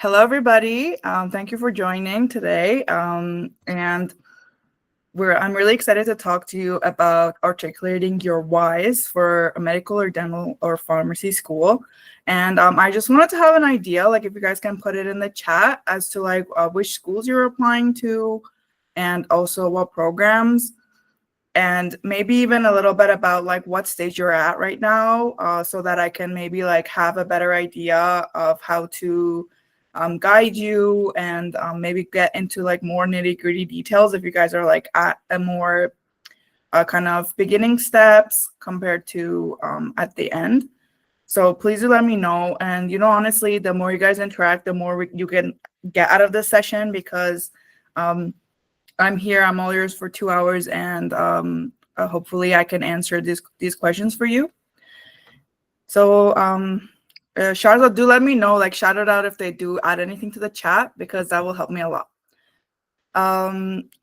Hello, everybody. Thank you for joining today. And I'm really excited to talk to you about articulating your whys for a medical or dental or pharmacy school. And I just wanted to have an idea, like if you guys can put it in the chat as to like which schools you're applying to, and also what programs, and maybe even a little bit about like what stage you're at right now, so that I can maybe like have a better idea of how to guide you and maybe get into like more nitty gritty details if you guys are like at a more kind of beginning steps compared to at the end. So please do let me know. And honestly, the more you guys interact, the more you can get out of this session, because um, I'm here. I'm all yours for 2 hours, and hopefully I can answer these questions for you. So, Sharza, do let me know, like shout it out if they do add anything to the chat, because that will help me a lot.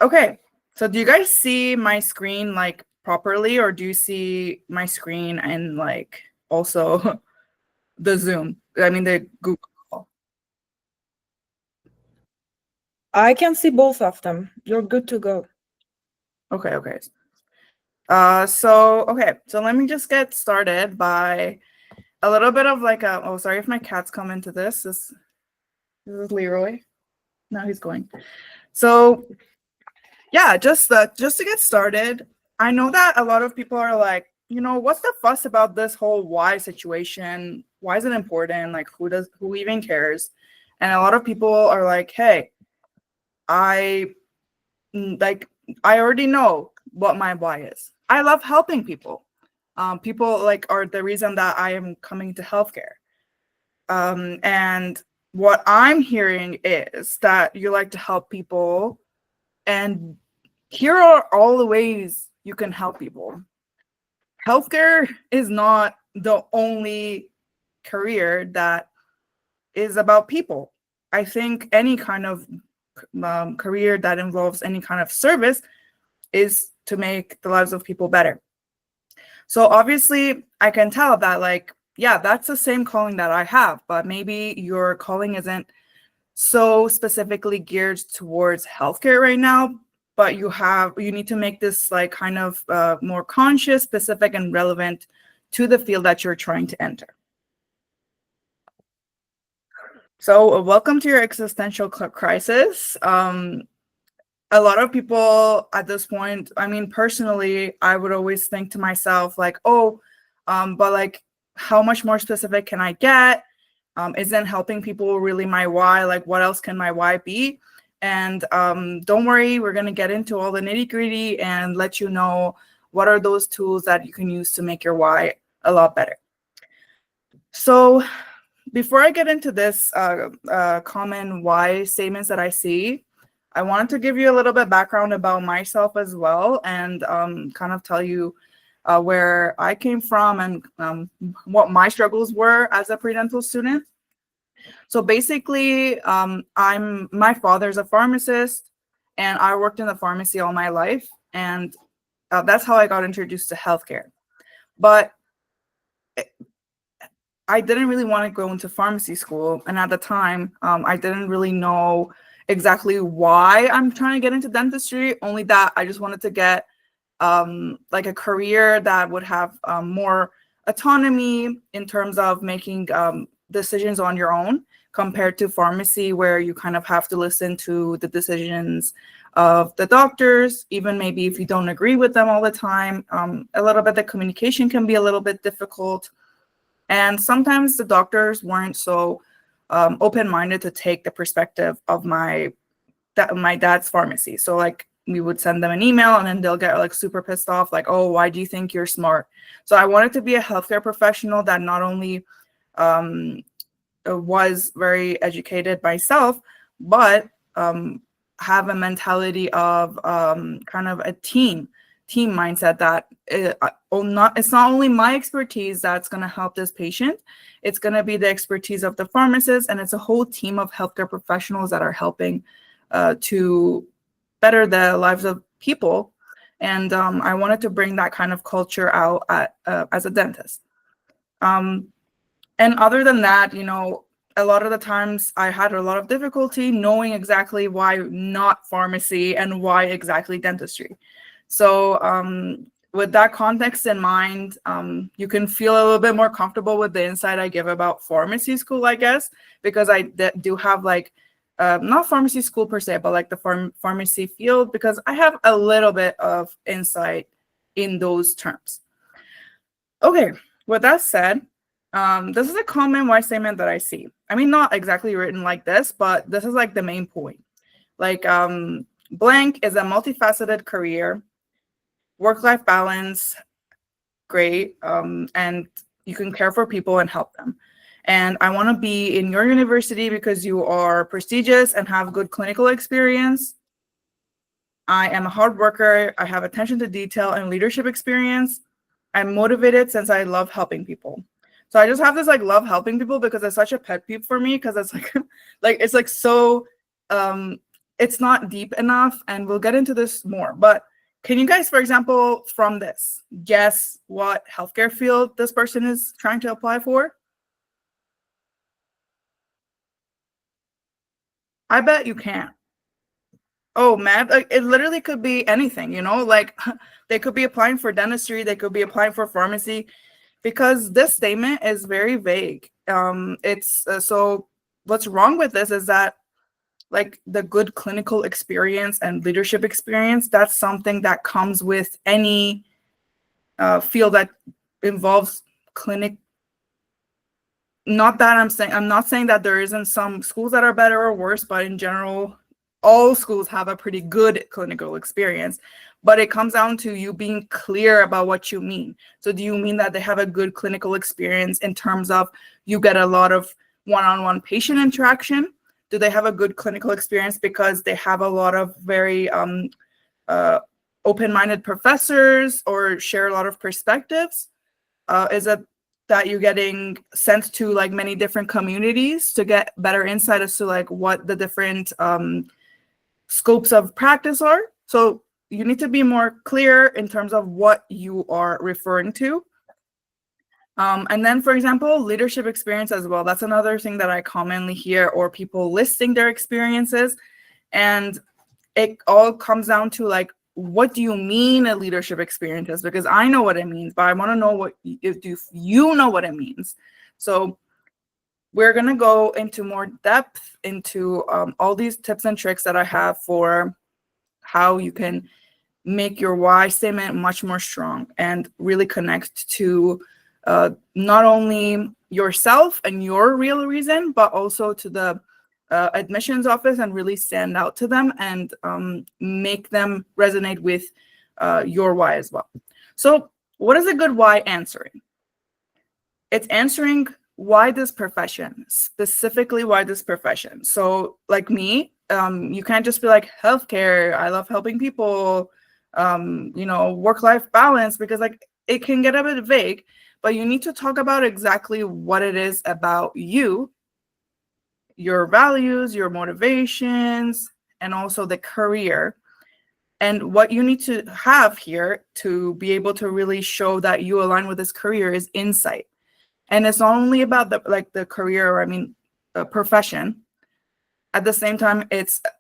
Okay, so do you guys see my screen like properly, or do you see my screen and like also the Zoom? I mean the Google Call. I can see both of them. You're good to go. Okay. So let me just get started by a little bit of like a, oh, sorry if my cats come into this. This is Leroy. Now he's going. So yeah, just to get started, I know that a lot of people are like, what's the fuss about this whole why situation? Why is it important? Like, who even cares? And a lot of people are like, hey, I like I already know what my why is. I love helping people. People like are the reason that I am coming to healthcare. And what I'm hearing is that you like to help people, and here are all the ways you can help people. Healthcare is not the only career that is about people. I think any kind of career that involves any kind of service is to make the lives of people better. So obviously, I can tell that, like, yeah, that's the same calling that I have, but maybe your calling isn't so specifically geared towards healthcare right now, but you need to make this like kind of more conscious, specific, and relevant to the field that you're trying to enter. So welcome to your existential crisis. A lot of people at this point, I mean, personally, I would always think to myself like, oh, but like, how much more specific can I get? Isn't helping people really my why? Like, what else can my why be? And don't worry, we're going to get into all the nitty gritty and let you know what are those tools that you can use to make your why a lot better. So before I get into this common why statements that I see, I wanted to give you a little bit background about myself as well, and kind of tell you where I came from and what my struggles were as a pre-dental student. So basically, my father's a pharmacist, and I worked in the pharmacy all my life, and that's how I got introduced to healthcare. But I didn't really want to go into pharmacy school, and at the time, I didn't really know exactly why I'm trying to get into dentistry. Only that I just wanted to get like a career that would have more autonomy in terms of making decisions on your own, compared to pharmacy, where you kind of have to listen to the decisions of the doctors, even maybe if you don't agree with them all the time. A little bit, the communication can be a little bit difficult. And sometimes the doctors weren't so open-minded to take the perspective of my dad's pharmacy. So like we would send them an email and then they'll get like super pissed off, like, oh, why do you think you're smart? So I wanted to be a healthcare professional that not only was very educated myself, but have a mentality of kind of a team mindset, that it's not only my expertise that's going to help this patient, it's going to be the expertise of the pharmacist, and it's a whole team of healthcare professionals that are helping to better the lives of people. And I wanted to bring that kind of culture out as a dentist. And other than that, a lot of the times I had a lot of difficulty knowing exactly why not pharmacy and why exactly dentistry. So with that context in mind, you can feel a little bit more comfortable with the insight I give about pharmacy school, I guess, because I do have like, not pharmacy school per se, but like the pharmacy field, because I have a little bit of insight in those terms. Okay, with that said, this is a common why statement that I see. I mean, not exactly written like this, but this is like the main point. Like, blank is a multifaceted career, work-life balance, great, and you can care for people and help them. And I want to be in your university because you are prestigious and have good clinical experience. I am a hard worker. I have attention to detail and leadership experience. I'm motivated since I love helping people. So I just have this like love helping people because it's such a pet peeve for me, because it's like it's like so it's not deep enough, and we'll get into this more. But can you guys, for example, from this, guess what healthcare field this person is trying to apply for? I bet you can't. Oh man, like it literally could be anything, you know, like they could be applying for dentistry, they could be applying for pharmacy, because this statement is very vague. It's so what's wrong with this is that like the good clinical experience and leadership experience, that's something that comes with any field that involves clinic. Not that I'm not saying that there isn't some schools that are better or worse, but in general, all schools have a pretty good clinical experience. But it comes down to you being clear about what you mean. So do you mean that they have a good clinical experience in terms of you get a lot of one-on-one patient interaction? Do they have a good clinical experience because they have a lot of very open-minded professors or share a lot of perspectives? Is it that you're getting sent to like many different communities to get better insight as to like what the different scopes of practice are? So you need to be more clear in terms of what you are referring to. And then, for example, leadership experience as well. That's another thing that I commonly hear, or people listing their experiences. And it all comes down to like, what do you mean a leadership experience is? Because I know what it means, but I want to know what if you know what it means. So we're going to go into more depth into all these tips and tricks that I have for how you can make your why statement much more strong and really connect to not only yourself and your real reason, but also to the admissions office, and really stand out to them and make them resonate with your why as well. So what is a good why answering? It's answering why this profession, specifically why this profession. So like me, you can't just be like healthcare, I love helping people, you know, work-life balance, because like it can get a bit vague, but you need to talk about exactly what it is about you, your values, your motivations, and also the career. And what you need to have here to be able to really show that you align with this career is insight. And it's not only about the career, or I mean, the profession. At the same time,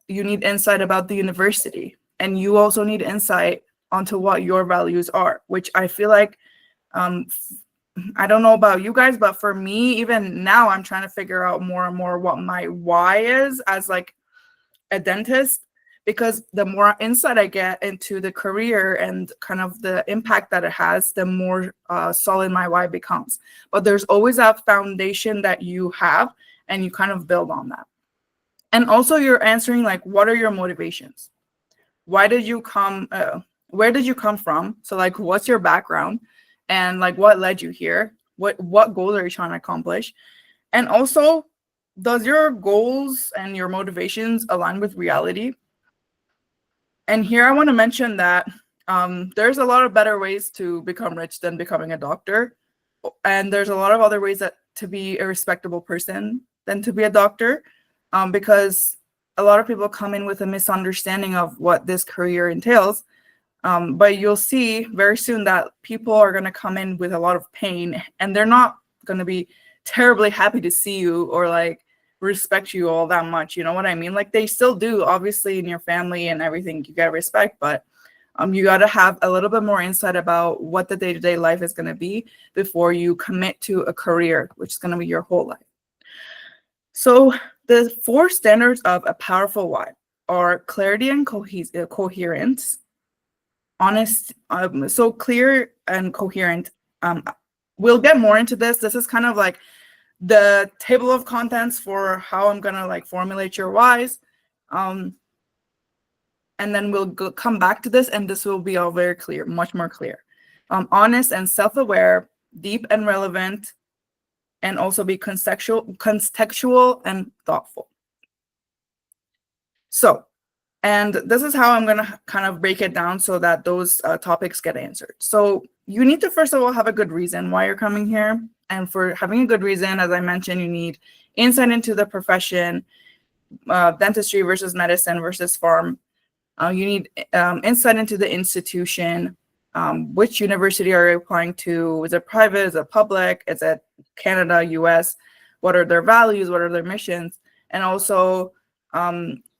you need insight about the university, and you also need insight onto what your values are, which I feel like, I don't know about you guys, but for me, even now, I'm trying to figure out more and more what my why is as like a dentist, because the more insight I get into the career and kind of the impact that it has, the more solid my why becomes. But there's always that foundation that you have, and you kind of build on that. And also you're answering like, what are your motivations? Why did you come, where did you come from? So like, what's your background? And like, what led you here? What goals are you trying to accomplish? And also, does your goals and your motivations align with reality? And here I want to mention that there's a lot of better ways to become rich than becoming a doctor. And there's a lot of other ways to be a respectable person than to be a doctor, because a lot of people come in with a misunderstanding of what this career entails. But you'll see very soon that people are going to come in with a lot of pain, and they're not going to be terribly happy to see you, or like respect you all that much. You know what I mean? Like they still do, obviously, in your family and everything, you get respect, but you got to have a little bit more insight about what the day-to-day life is going to be before you commit to a career, which is going to be your whole life. So the 4 standards of a powerful why are clarity and coherence, honest, so clear and coherent. We'll get more into this. This is kind of like the table of contents for how I'm going to like formulate your whys. And then we'll come back to this, and this will be all very clear, much more clear. Honest and self-aware, deep and relevant, and also be contextual and thoughtful. So, and this is how I'm going to kind of break it down so that those topics get answered. So you need to, first of all, have a good reason why you're coming here. And for having a good reason, as I mentioned, you need insight into the profession, dentistry versus medicine versus pharm. You need insight into the institution, which university are you applying to? Is it private? Is it public? Is it Canada, US? What are their values? What are their missions? And also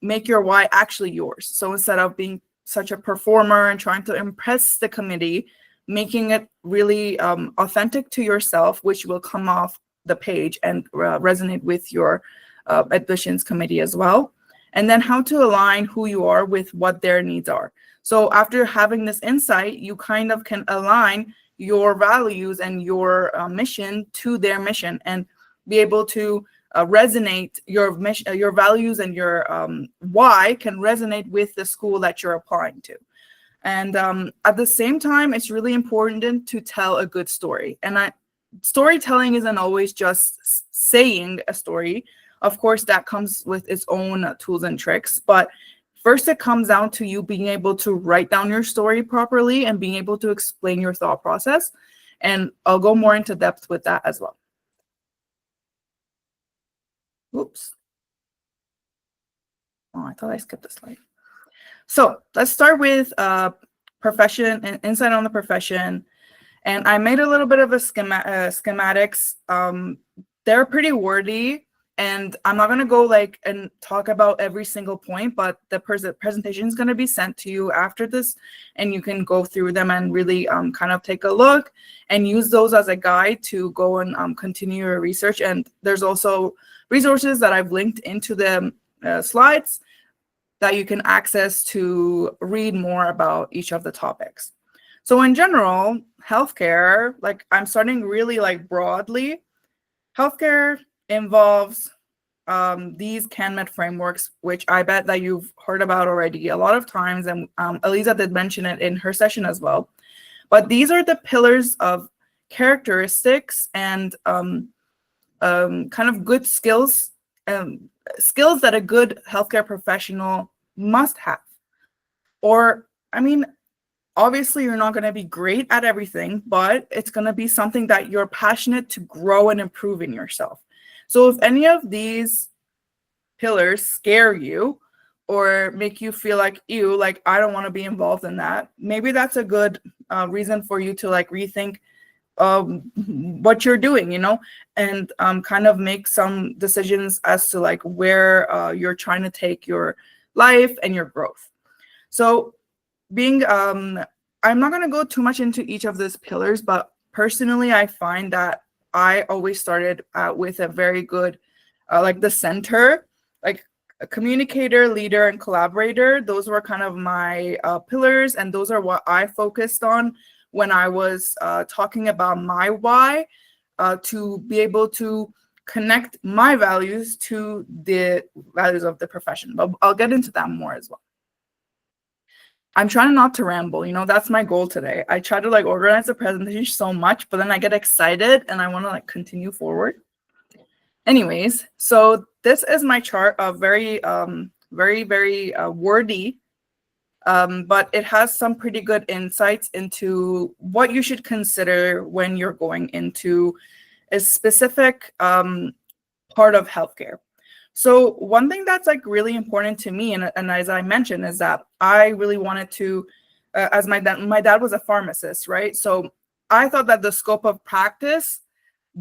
make your why actually yours. So instead of being such a performer and trying to impress the committee, making it really authentic to yourself, which will come off the page and resonate with your admissions committee as well. And then how to align who you are with what their needs are. So after having this insight, you kind of can align your values and your mission to their mission and be able to resonate your mission, your values and your why can resonate with the school that you're applying to. And at the same time, it's really important to tell a good story. And storytelling isn't always just saying a story. Of course, that comes with its own tools and tricks. But first, it comes down to you being able to write down your story properly and being able to explain your thought process. And I'll go more into depth with that as well. Oops. Oh, I thought I skipped a slide. So let's start with profession and insight on the profession. And I made a little bit of a schematics. They're pretty wordy. And I'm not going to go like and talk about every single point, but the presentation is going to be sent to you after this, and you can go through them and really kind of take a look and use those as a guide to go and continue your research. And there's also resources that I've linked into the slides that you can access to read more about each of the topics. So in general, healthcare, like I'm starting really like broadly, healthcare involves these CanMed frameworks, which I bet that you've heard about already a lot of times, and Elisa did mention it in her session as well. But these are the pillars of characteristics and kind of good skills, skills that a good healthcare professional must have. Or, I mean, obviously, you're not going to be great at everything, but it's going to be something that you're passionate to grow and improve in yourself. So if any of these pillars scare you or make you feel like, ew, like I don't want to be involved in that, maybe that's a good reason for you to like rethink what you're doing, you know, and kind of make some decisions as to like where you're trying to take your life and your growth. So being, I'm not going to go too much into each of these pillars, but personally, I find that I always started with a very good, like the center, like a communicator, leader, and collaborator. Those were kind of my pillars, and those are what I focused on when I was talking about my why, to be able to connect my values to the values of the profession. But I'll get into that more as well. I'm trying not to ramble, you know, that's my goal today. I try to like organize the presentation so much, but then I get excited and I want to like continue forward. Anyways, so this is my chart of very wordy, but it has some pretty good insights into what you should consider when you're going into a specific part of healthcare. So one thing that's like really important to me, and as I mentioned, is that I really wanted to, as my dad was a pharmacist, right? So I thought that the scope of practice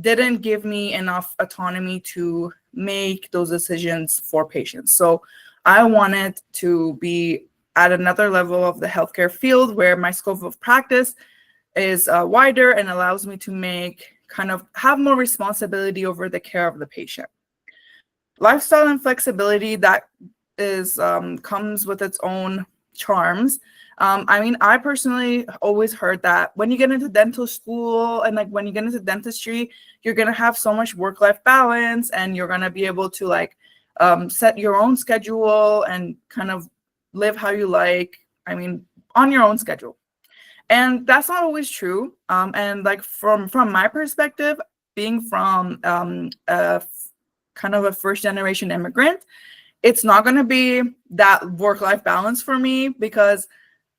didn't give me enough autonomy to make those decisions for patients. So I wanted to be at another level of the healthcare field where my scope of practice is wider and allows me to have more responsibility over the care of the patient. Lifestyle and flexibility, that is comes with its own charms. I personally always heard that when you get into dental school and like when you get into dentistry, you're gonna have so much work-life balance and you're gonna be able to set your own schedule and kind of live how you like. On your own schedule. And that's not always true. And like from my perspective, being from kind of a first generation immigrant, it's not going to be that work-life balance for me because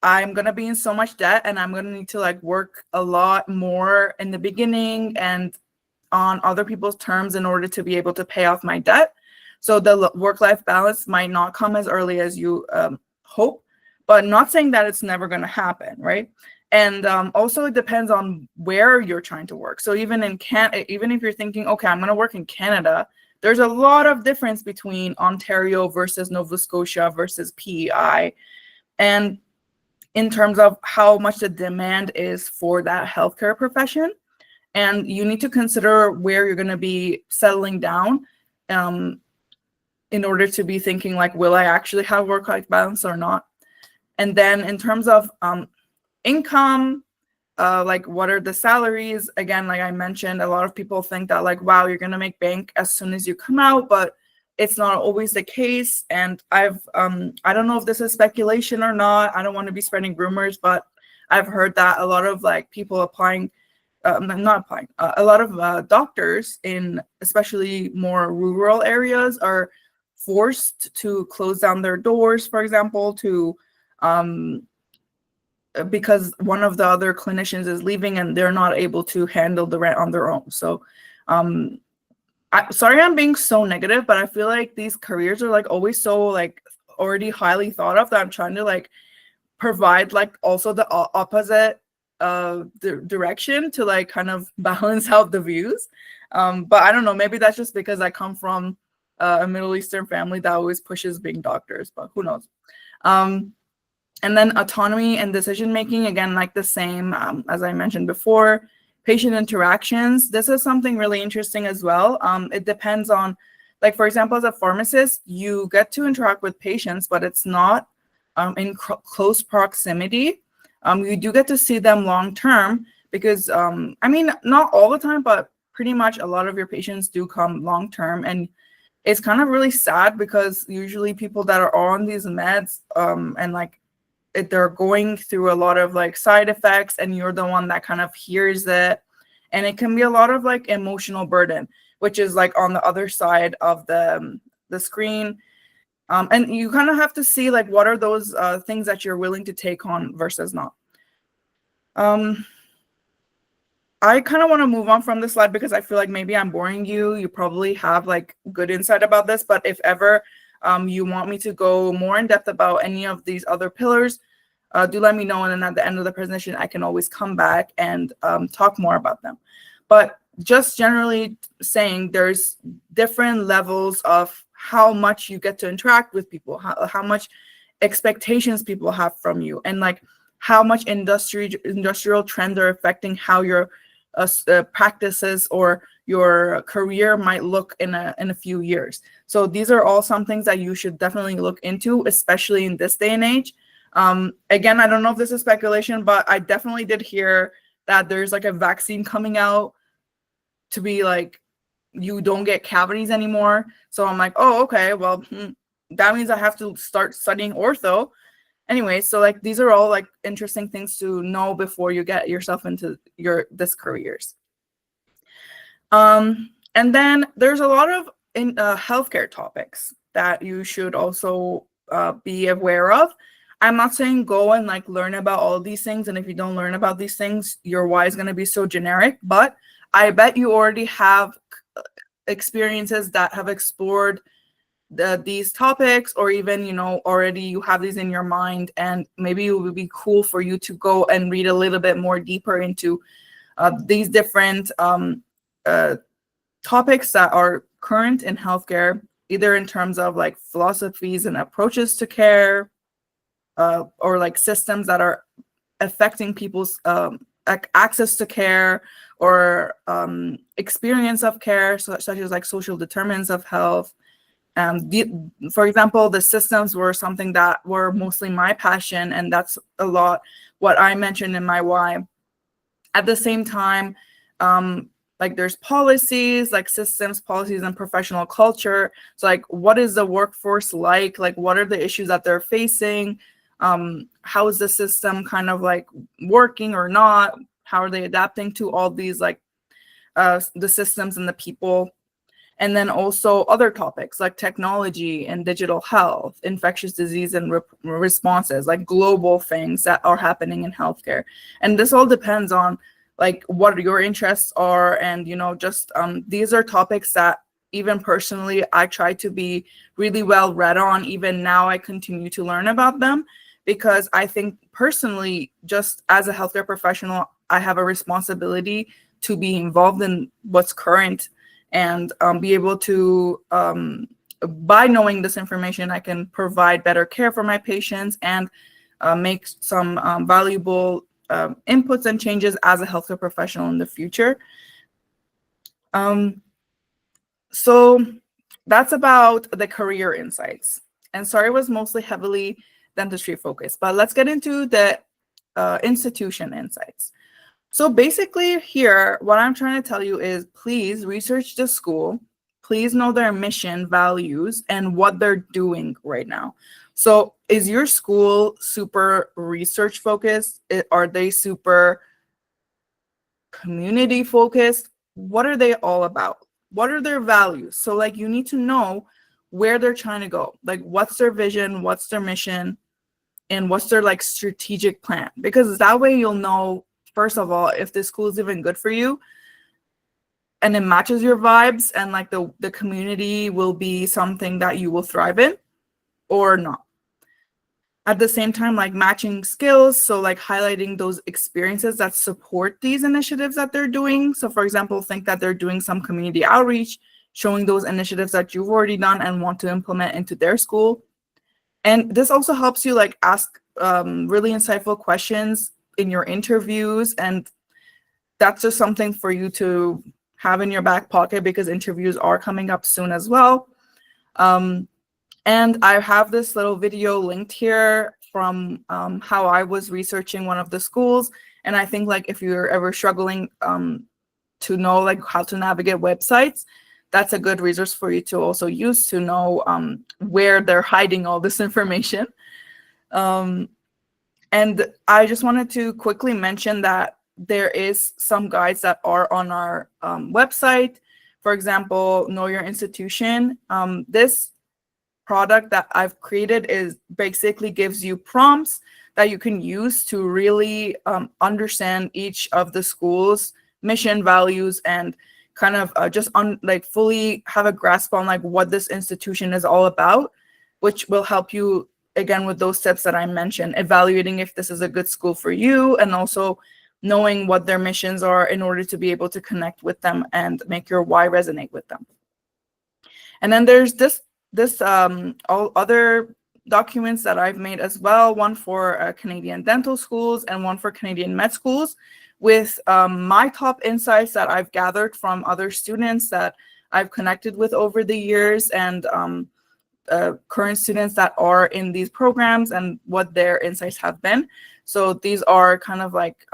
I'm going to be in so much debt and I'm going to need to work a lot more in the beginning and on other people's terms in order to be able to pay off my debt. So the work-life balance might not come as early as you hope, but not saying that it's never going to happen, right? And also it depends on where you're trying to work. So even if you're thinking, okay, I'm going to work in Canada, there's a lot of difference between Ontario versus Nova Scotia versus PEI. And in terms of how much the demand is for that healthcare profession. And you need to consider where you're going to be settling down in order to be thinking will I actually have work-life balance or not? And then in terms of income, what are the salaries? Again, like I mentioned, a lot of people think that wow, you're going to make bank as soon as you come out, but it's not always the case. And I don't know if this is speculation or not. I don't want to be spreading rumors, but I've heard that a lot of people applying, a lot of doctors in especially more rural areas are forced to close down their doors, for example, because one of the other clinicians is leaving and they're not able to handle the rent on their own. So sorry I'm being so negative, but I feel like these careers are always so already highly thought of that I'm trying to provide also the opposite direction to kind of balance out the views. But I don't know, maybe that's just because I come from a Middle Eastern family that always pushes being doctors, but who knows. And then autonomy and decision making, again, the same as I mentioned before. Patient interactions, this is something really interesting as well. It depends on, for example, as a pharmacist, you get to interact with patients, but it's not in close proximity. You do get to see them long term because, not all the time, but pretty much a lot of your patients do come long term. And it's kind of really sad because usually people that are on these meds and they're going through a lot of side effects and you're the one that kind of hears it, and it can be a lot of emotional burden, which is on the other side of the screen. And you kind of have to see what are those things that you're willing to take on versus not. I kind of want to move on from this slide because I feel like maybe I'm boring you. You probably have good insight about this, but if ever you want me to go more in depth about any of these other pillars, do let me know. And then at the end of the presentation, I can always come back and talk more about them. But just generally saying there's different levels of how much you get to interact with people, how much expectations people have from you, and how much industrial trends are affecting how your practices or your career might look in a few years. So these are all some things that you should definitely look into, especially in this day and age. Again, I don't know if this is speculation, but I definitely did hear that there's a vaccine coming out to be you don't get cavities anymore. So I'm oh, okay, well, that means I have to start studying ortho. Anyway, so these are all interesting things to know before you get yourself into this careers. And then there's a lot of healthcare topics that you should also be aware of. I'm not saying go and learn about all these things, and if you don't learn about these things, your why is going to be so generic. But I bet you already have experiences that have explored these topics, or even already you have these in your mind, and maybe it would be cool for you to go and read a little bit more deeper into these different topics that are current in healthcare, either in terms of like philosophies and approaches to care, or like systems that are affecting people's access to care, or experience of care, such as like social determinants of health. For example, the systems were something that were mostly my passion, and that's a lot what I mentioned in my why. At the same time, like there's policies, like systems, policies, and professional culture. So like, what is the workforce like? Like, what are the issues that they're facing? How is the system kind of like working or not? How are they adapting to all these like the systems and the people? And then also other topics like technology and digital health, infectious disease and responses, like global things that are happening in healthcare. And this all depends on like what your interests are. And, you know, just these are topics that even personally, I try to be really well read on. Even now, I continue to learn about them because I think personally, just as a healthcare professional, I have a responsibility to be involved in what's current and be able to, by knowing this information, I can provide better care for my patients and make some valuable inputs and changes as a healthcare professional in the future. So that's about the career insights. And sorry, it was mostly heavily dentistry focused, but let's get into the institution insights. So basically here, what I'm trying to tell you is please research the school, please know their mission, values, and what they're doing right now. So is your school super research focused? Are they super community focused? What are they all about? What are their values? So like you need to know where they're trying to go. Like what's their vision, what's their mission, and what's their like strategic plan? Because that way you'll know, first of all, if the school is even good for you and it matches your vibes, and like the community will be something that you will thrive in or not. At the same time, like matching skills, so like highlighting those experiences that support these initiatives that they're doing. So for example, think that they're doing some community outreach, showing those initiatives that you've already done and want to implement into their school. And this also helps you like ask really insightful questions in your interviews, and that's just something for you to have in your back pocket because interviews are coming up soon as well. And I have this little video linked here from how I was researching one of the schools. And I think like if you're ever struggling to know like how to navigate websites, that's a good resource for you to also use to know where they're hiding all this information. And I just wanted to quickly mention that there is some guides that are on our website. For example, Know Your Institution. This product that I've created is basically gives you prompts that you can use to really understand each of the school's mission, values, and kind of just like fully have a grasp on like what this institution is all about, which will help you again with those steps that I mentioned, evaluating if this is a good school for you, and also knowing what their missions are in order to be able to connect with them and make your why resonate with them. And then there's this all other documents that I've made as well, one for Canadian dental schools and one for Canadian med schools, with my top insights that I've gathered from other students that I've connected with over the years, and current students that are in these programs and what their insights have been. So these are kind of like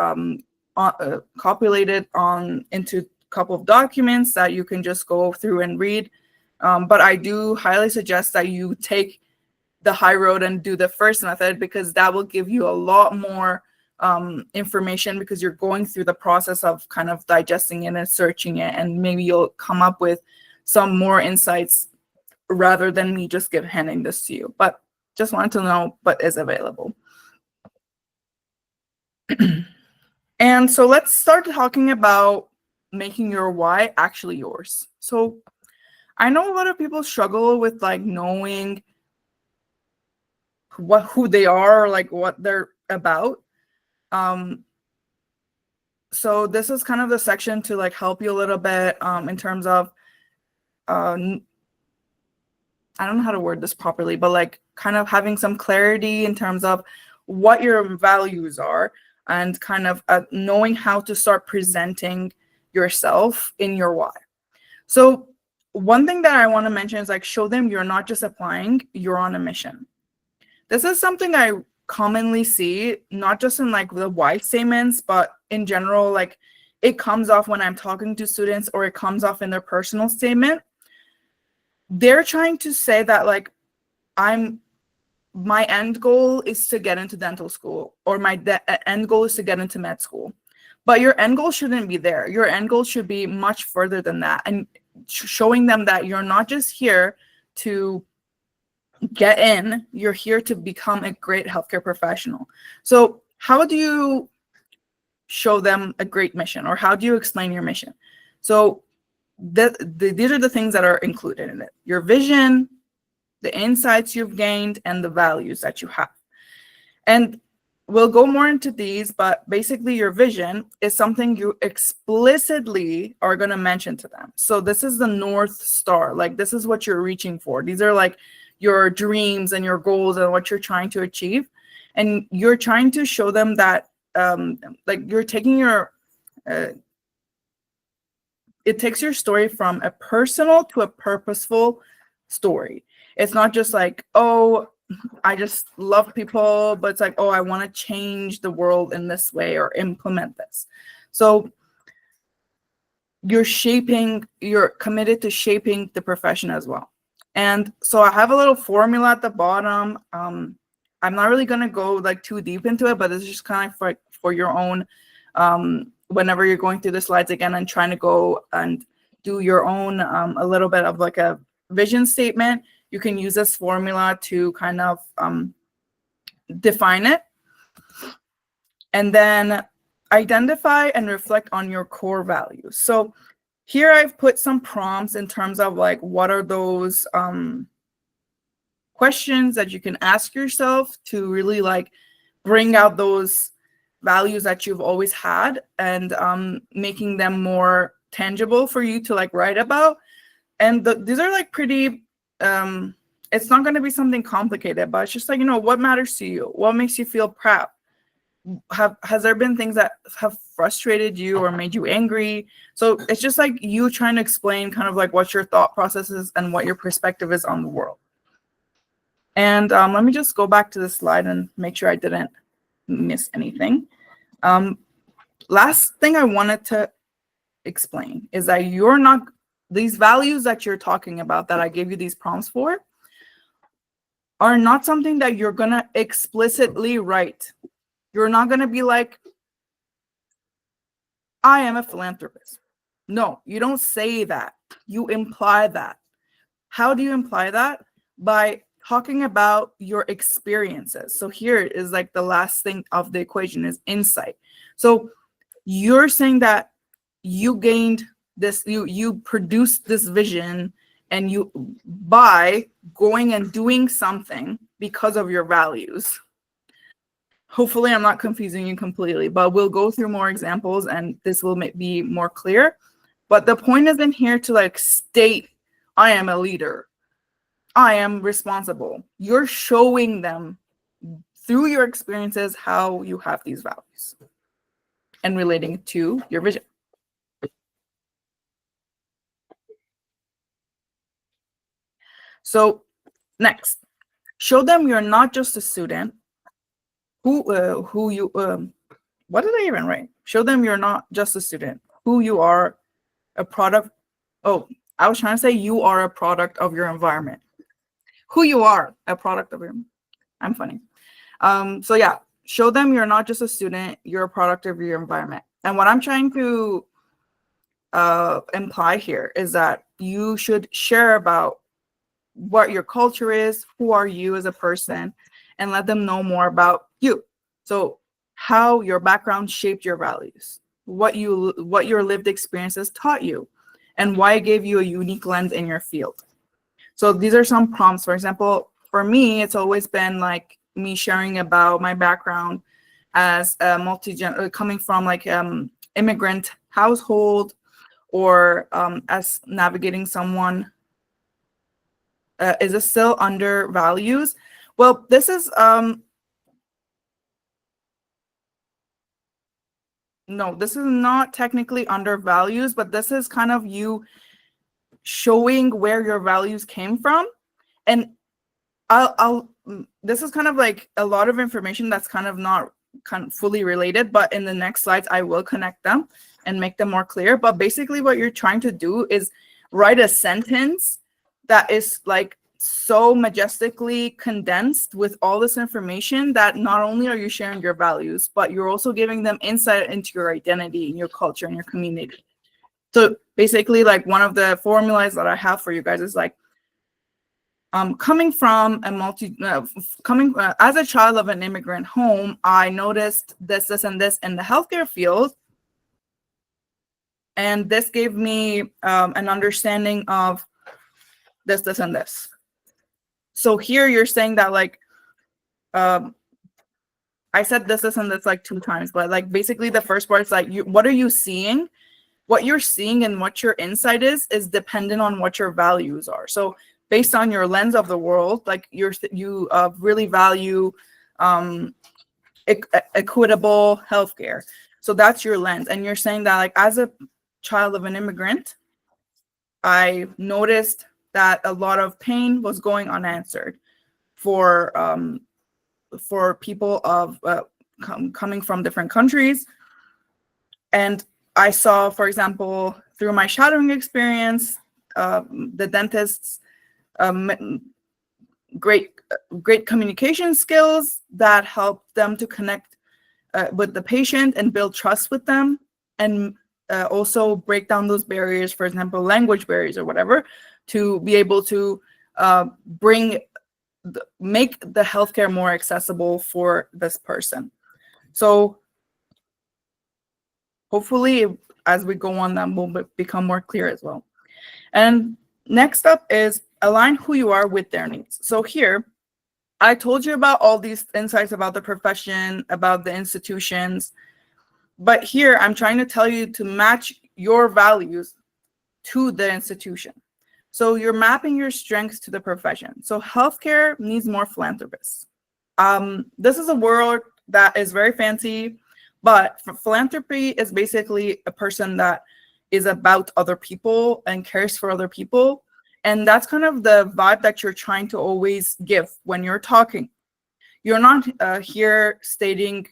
copulated into a couple of documents that you can just go through and read. But I do highly suggest that you take the high road and do the first method, because that will give you a lot more information, because you're going through the process of kind of digesting it and searching it, and maybe you'll come up with some more insights rather than me just handing this to you. But just wanted to know what is available. And so let's start talking about making your why actually yours. So I know a lot of people struggle with like knowing who they are, or like what they're about. so this is kind of the section to like help you a little bit in terms of I don't know how to word this properly, but like kind of having some clarity in terms of what your values are and kind of knowing how to start presenting yourself in your why. So one thing that I want to mention is like show them you're not just applying, you're on a mission. This is something I commonly see, not just in like the why statements, but in general, like it comes off when I'm talking to students or it comes off in their personal statement. They're trying to say that like my end goal is to get into dental school, or my end goal is to get into med school. But your end goal shouldn't be there. Your end goal should be much further than that, and showing them that you're not just here to get in, you're here to become a great healthcare professional. So how do you show them a great mission, or how do you explain your mission? So these are the things that are included in it: your vision, the insights you've gained, and the values that you have. And we'll go more into these, but basically your vision is something you explicitly are going to mention to them. So this is the North Star. Like this is what you're reaching for. These are like your dreams and your goals and what you're trying to achieve. And you're trying to show them that like you're taking your it takes your story from a personal to a purposeful story. It's not just like, oh, I just love people, but it's like, oh, I want to change the world in this way or implement this. So you're committed to shaping the profession as well. And so I have a little formula at the bottom. I'm not really going to go like too deep into it, but it's just kind of for your own, whenever you're going through the slides again and trying to go and do your own, a little bit of like a vision statement, you can use this formula to kind of define it. And then identify and reflect on your core values. So here I've put some prompts in terms of like, what are those questions that you can ask yourself to really like bring out those values that you've always had, and making them more tangible for you to like write about. And these are like pretty, it's not going to be something complicated, but it's just like, what matters to you? What makes you feel proud? Has there been things that have frustrated you or made you angry? So it's just like you trying to explain kind of like what your thought process is and what your perspective is on the world. And let me just go back to the slide and make sure I didn't miss anything. Last thing I wanted to explain is that these values that you're talking about, that I gave you these prompts for, are not something that you're going to explicitly write. You're not going to be like, I am a philanthropist. No, you don't say that. You imply that. How do you imply that? By talking about your experiences. So here is like the last thing of the equation is insight. So you're saying that you gained this, you produced this vision, and you by going and doing something because of your values. Hopefully I'm not confusing you completely, but we'll go through more examples and this will be more clear. But the point isn't here to like state, I am a leader, I am responsible. You're showing them through your experiences how you have these values and relating to your vision. So next, show them you're not just a student what did I even write? Show them you're not just a student, who you are a product. Oh, I was trying to say you are a product of your environment. Who you are a product of your, I'm funny. So yeah, show them you're not just a student, you're a product of your environment. And what I'm trying to imply here is that you should share about what your culture is, who are you as a person, and let them know more about you. So how your background shaped your values, what your lived experiences taught you, and why it gave you a unique lens in your field. So these are some prompts. For example, for me, it's always been like me sharing about my background as a coming from like immigrant household, or as navigating someone. Is this still under values? Well, this is no, this is not technically under values, but this is kind of you showing where your values came from. And this is kind of like a lot of information that's kind of not kind of fully related, but in the next slides I will connect them and make them more clear. But basically what you're trying to do is write a sentence that is like so majestically condensed with all this information that not only are you sharing your values, but you're also giving them insight into your identity and your culture and your community. So basically, like, one of the formulas that I have for you guys is like, coming from a as a child of an immigrant home, I noticed this, and this in the healthcare field. And this gave me an understanding of this, and this. So here you're saying that, like, I said this, and this like 2 times, but like basically the first part is like, what are you seeing? What you're seeing and what your insight is dependent on what your values are. So based on your lens of the world, like you really value equitable healthcare. So that's your lens. And you're saying that, like, as a child of an immigrant, I noticed that a lot of pain was going unanswered for people of coming from different countries. And I saw, for example, through my shadowing experience, the dentists great communication skills that help them to connect with the patient and build trust with them, and also break down those barriers, for example, language barriers or whatever, to be able to make the healthcare more accessible for this person. So hopefully, as we go on, that will become more clear as well. And next up is align who you are with their needs. So here, I told you about all these insights about the profession, about the institutions, but here I'm trying to tell you to match your values to the institution. So you're mapping your strengths to the profession. So healthcare needs more philanthropists. This is a word that is very fancy, but philanthropy is basically a person that is about other people and cares for other people. And that's kind of the vibe that you're trying to always give when you're talking. You're not here stating,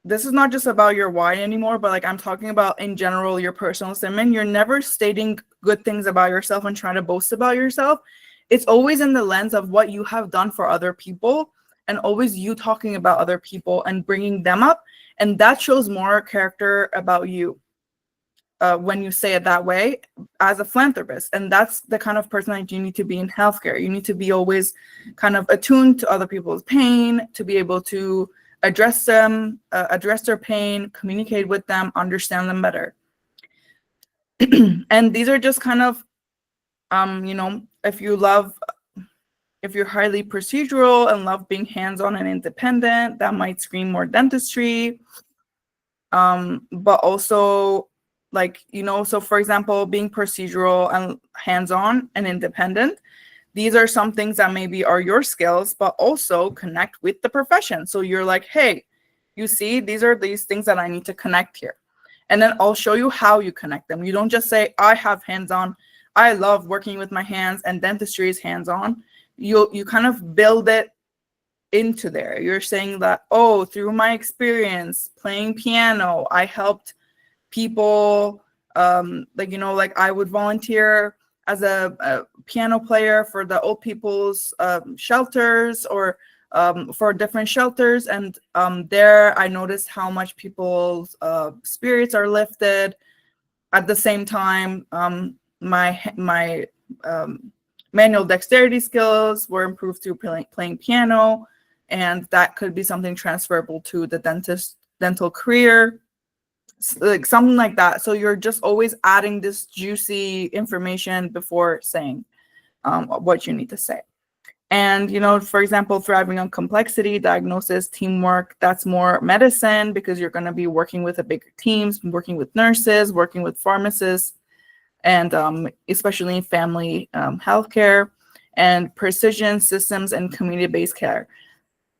this is not just about your why anymore, but like I'm talking about in general, your personal statement. You're never stating good things about yourself and trying to boast about yourself. It's always in the lens of what you have done for other people, and always you talking about other people and bringing them up. And that shows more character about you when you say it that way as a philanthropist. And that's the kind of person that you need to be in healthcare. You need to be always kind of attuned to other people's pain, to be able to address them, address their pain, communicate with them, understand them better. And these are just kind of, if you're highly procedural and love being hands-on and independent, that might scream more dentistry. But also, so for example, being procedural and hands-on and independent, these are some things that maybe are your skills, but also connect with the profession. So you're like, hey, you see, these are these things that I need to connect here. And then I'll show you how you connect them. You don't just say, I have hands-on, I love working with my hands, and dentistry is hands-on. You kind of build it into there. You're saying that, oh, through my experience playing piano, I helped people, I would volunteer as a piano player for the old people's shelters, or for different shelters. And there I noticed how much people's spirits are lifted. At the same time, my manual dexterity skills were improved through playing piano. And that could be something transferable to the dental career, like something like that. So you're just always adding this juicy information before saying what you need to say. And, for example, thriving on complexity, diagnosis, teamwork, that's more medicine because you're going to be working with a bigger teams, working with nurses, working with pharmacists, and especially in family healthcare, and precision systems and community-based care.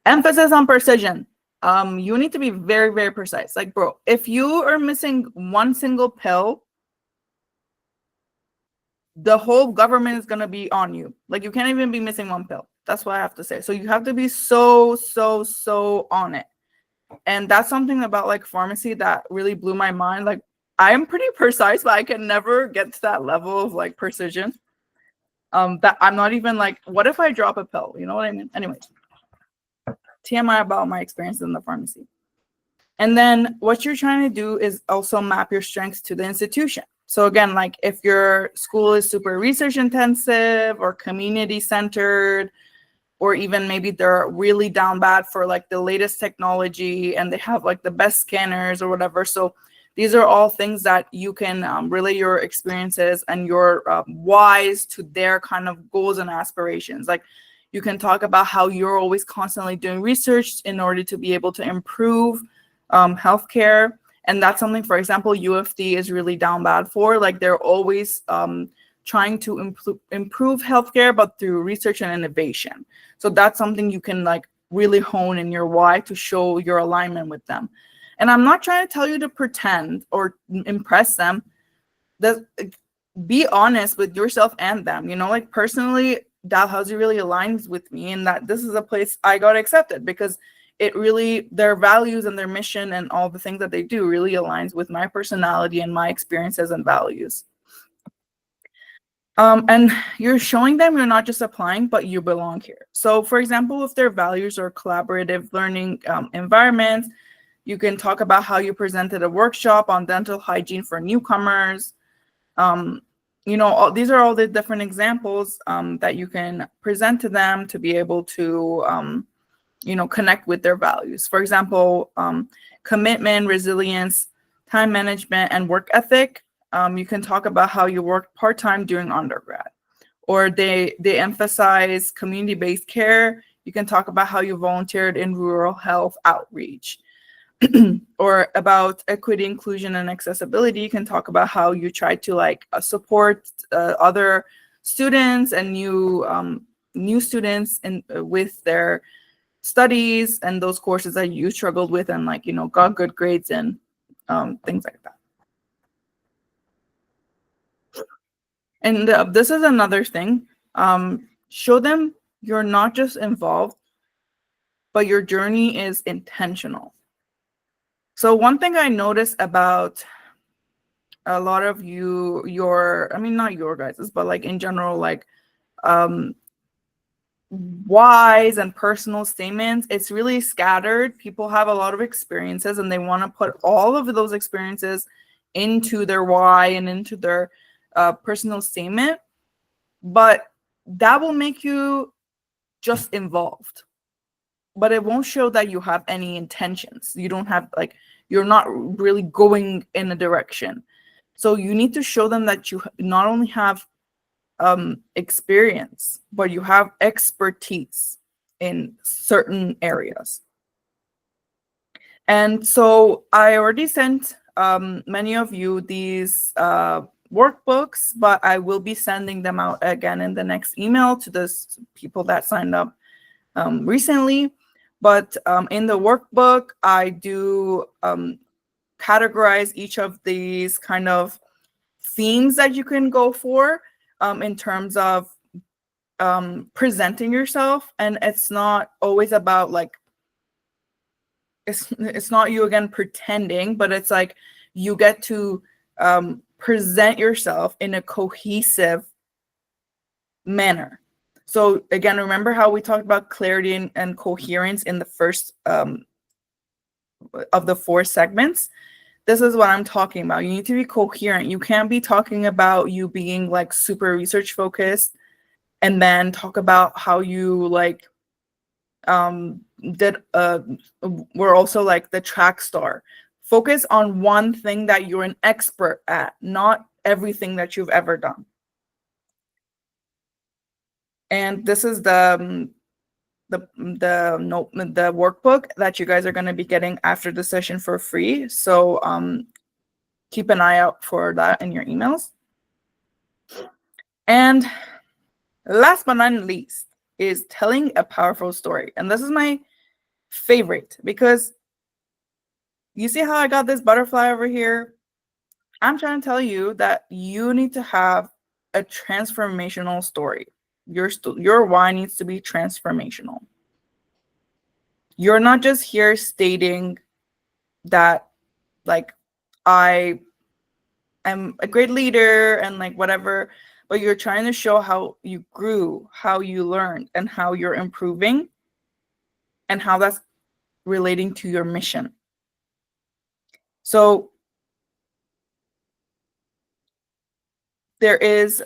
Emphasis on precision. You need to be very, very precise. Like, bro, if you are missing one single pill, the whole government is going to be on you. Like, you can't even be missing one pill. That's what I have to say. So you have to be so on it. And that's something about like pharmacy that really blew my mind. Like, I am pretty precise, but I can never get to that level of like precision. That I'm not even like, what if I drop a pill? You know what I mean? Anyways, TMI about my experience in the pharmacy. And then what you're trying to do is also map your strengths to the institution. So again, like if your school is super research intensive or community centered, or even maybe they're really down bad for like the latest technology and they have like the best scanners or whatever. So these are all things that you can relay your experiences and your whys to their kind of goals and aspirations. Like you can talk about how you're always constantly doing research in order to be able to improve healthcare. And that's something, for example, U of D is really down bad for. Like they're always trying to improve healthcare, but through research and innovation. So that's something you can like really hone in your why to show your alignment with them. And I'm not trying to tell you to pretend or impress them. Be honest with yourself and them. Like personally, Dalhousie really aligns with me in that this is a place I got accepted because it really, their values and their mission and all the things that they do really aligns with my personality and my experiences and values. And you're showing them you're not just applying, but you belong here. So for example, if their values are collaborative learning environments, you can talk about how you presented a workshop on dental hygiene for newcomers. These are all the different examples that you can present to them to be able to connect with their values. For example, commitment, resilience, time management, and work ethic. You can talk about how you worked part-time during undergrad, or they emphasize community-based care. You can talk about how you volunteered in rural health outreach. Or about equity, inclusion, and accessibility. You can talk about how you try to support other students and new students with their studies and those courses that you struggled with and got good grades in, things like that. And this is another thing. Show them you're not just involved, but your journey is intentional. So one thing I noticed about a lot of not your guys's, but in general, whys and personal statements, it's really scattered. People have a lot of experiences and they want to put all of those experiences into their why and into their personal statement, but that will make you just involved, but it won't show that you have any intentions. You don't have you're not really going in a direction. So you need to show them that you not only have experience, but you have expertise in certain areas. And so I already sent many of you these workbooks, but I will be sending them out again in the next email to those people that signed up recently. But in the workbook, I do categorize each of these kind of themes that you can go for in terms of presenting yourself. And it's not always about it's not you again pretending, but it's you get to present yourself in a cohesive manner. So again, remember how we talked about clarity and coherence in the first of the 4 segments? This is what I'm talking about. You need to be coherent. You can't be talking about you being super research focused and then talk about how you we're also the track star. Focus on one thing that you're an expert at, not everything that you've ever done. And this is the workbook that you guys are going to be getting after the session for free. So keep an eye out for that in your emails. And last but not least is telling a powerful story. And this is my favorite because you see how I got this butterfly over here? I'm trying to tell you that you need to have a transformational story. Your why needs to be transformational. You're not just here stating that, like, I am a great leader and like whatever, but you're trying to show how you grew, how you learned, and how you're improving, and how that's relating to your mission. So there is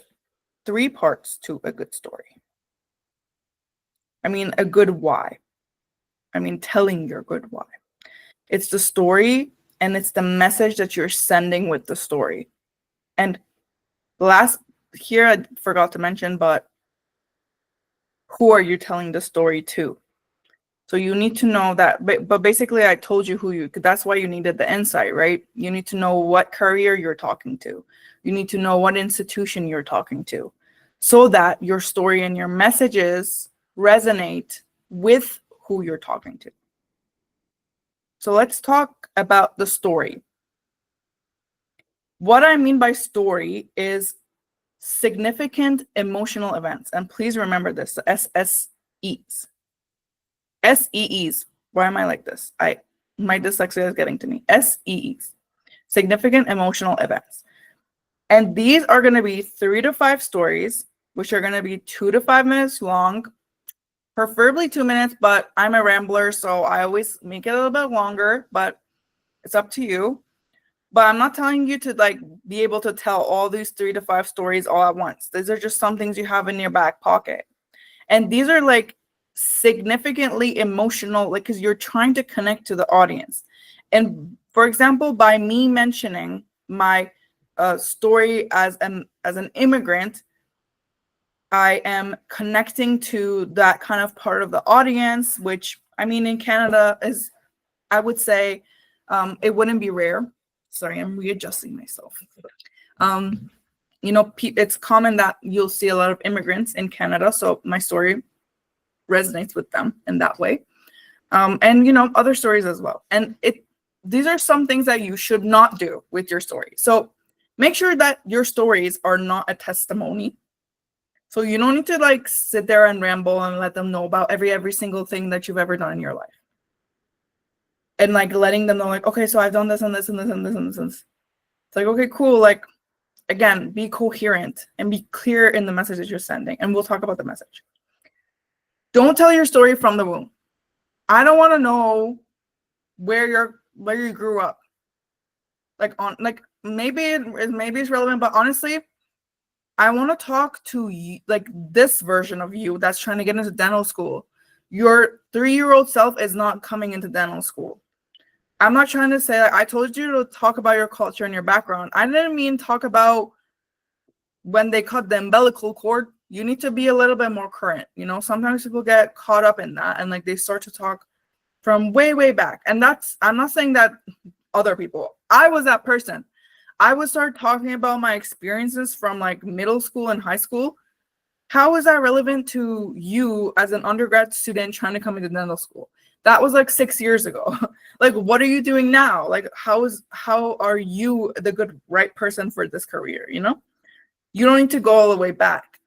3 parts to a good story. I mean, a good why. I mean, telling your good why. It's the story and it's the message that you're sending with the story. And last here, I forgot to mention, but who are you telling the story to? So you need to know that, but basically I told you that's why you needed the insight, right? You need to know what career you're talking to. You need to know what institution you're talking to so that your story and your messages resonate with who you're talking to. So let's talk about the story. What I mean by story is significant emotional events. And please remember this, the SSEs. SEEs. Why am I like this? My dyslexia is getting to me. SEEs. Significant emotional events. And these are going to be 3 to 5 stories, which are going to be 2 to 5 minutes long, preferably 2 minutes, but I'm a rambler, so I always make it a little bit longer, but it's up to you. But I'm not telling you to like be able to tell all these 3 to 5 stories all at once. These are just some things you have in your back pocket. And these are like significantly emotional, like, because you're trying to connect to the audience. And for example, by me mentioning my story as an immigrant, I am connecting to that kind of part of the audience, which I mean in Canada is, I would say, it wouldn't be rare. Sorry, I'm readjusting myself. It's common that you'll see a lot of immigrants in Canada, so my story resonates with them in that way. And other stories as well. And these are some things that you should not do with your story. So make sure that your stories are not a testimony. So you don't need to like sit there and ramble and let them know about every single thing that you've ever done in your life. And like letting them know, like, okay, so I've done this and this and this and this and this. And this. It's like, okay, cool. Like, again, be coherent and be clear in the message that you're sending. And we'll talk about the message. Don't tell your story from the womb. I don't want to know where you grew up. Maybe it's relevant, but honestly, I want to talk to you, like this version of you that's trying to get into dental school. Your 3-year-old self is not coming into dental school. I'm not trying to say, like, I told you to talk about your culture and your background. I didn't mean talk about when they cut the umbilical cord. You need to be a little bit more current. Sometimes people get caught up in that and like they start to talk from way, way back. And I'm not saying that other people, I was that person. I would start talking about my experiences from like middle school and high school. How is that relevant to you as an undergrad student trying to come into dental school? That was like 6 years ago. Like, what are you doing now? Like, how are you the right person for this career? You don't need to go all the way back.